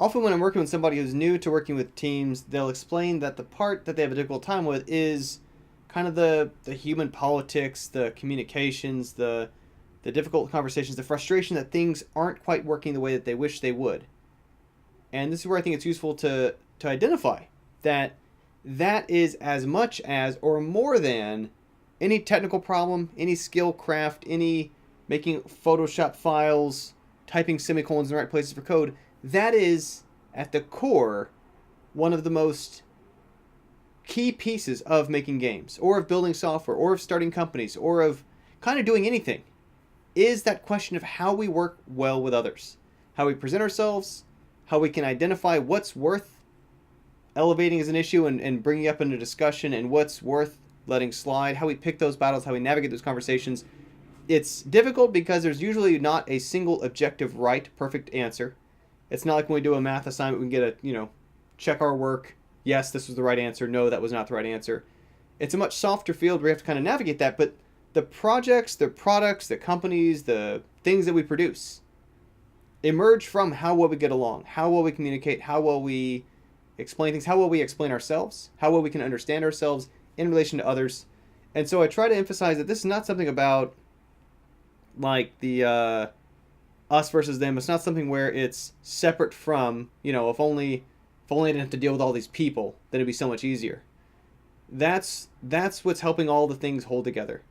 often when I'm working with somebody who's new to working with teams, they'll explain that the part that they have a difficult time with is kind of the human politics, the communications, the difficult conversations, the frustration that things aren't quite working the way that they wish they would. And this is where I think it's useful to identify that that is as much as or more than any technical problem, any skill craft, any making Photoshop files, typing semicolons in the right places for code. That is, at the core, one of the most key pieces of making games, or of building software, or of starting companies, or of kind of doing anything, is that question of how we work well with others, how we present ourselves, how we can identify what's worth elevating as an issue and bringing up into discussion, and what's worth letting slide, how we pick those battles, how we navigate those conversations. It's difficult because there's usually not a single objective right, perfect answer. It's not like when we do a math assignment, we can get check our work. Yes, this was the right answer. No, that was not the right answer. It's a much softer field where we have to kind of navigate that, but the projects, the products, the companies, the things that we produce emerge from how well we get along, how well we communicate, how well we explain things, how well we explain ourselves, how well we can understand ourselves in relation to others. And so I try to emphasize that this is not something about like the us versus them. It's not something where it's separate from, if only I didn't have to deal with all these people, then it'd be so much easier. That's what's helping all the things hold together.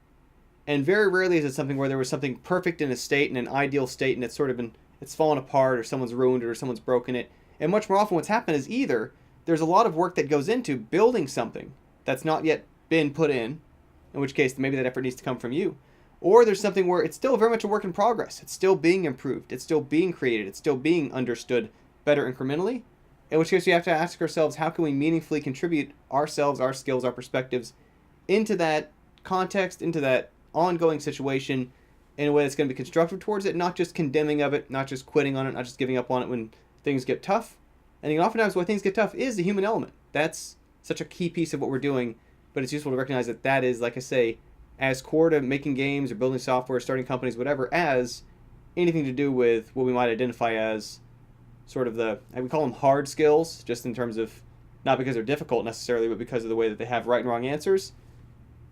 And very rarely is it something where there was something perfect in a state, in an ideal state, and it's fallen apart, or someone's ruined it, or someone's broken it. And much more often what's happened is either there's a lot of work that goes into building something that's not yet been put in which case maybe that effort needs to come from you. Or there's something where it's still very much a work in progress. It's still being improved. It's still being created. It's still being understood better incrementally. In which case we have to ask ourselves, how can we meaningfully contribute ourselves, our skills, our perspectives into that context, into that ongoing situation in a way that's going to be constructive towards it, not just condemning of it, not just quitting on it, not just giving up on it when things get tough. And oftentimes when things get tough is the human element. That's such a key piece of what we're doing, but it's useful to recognize that that is, like I say, as core to making games or building software, starting companies, whatever, as anything to do with what we might identify as sort of we call them hard skills, just in terms of, not because they're difficult necessarily, but because of the way that they have right and wrong answers.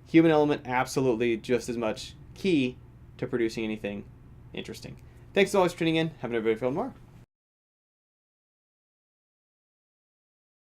Human element, absolutely just as much key to producing anything interesting. Thanks as always for tuning in. Have a good day, tomorrow.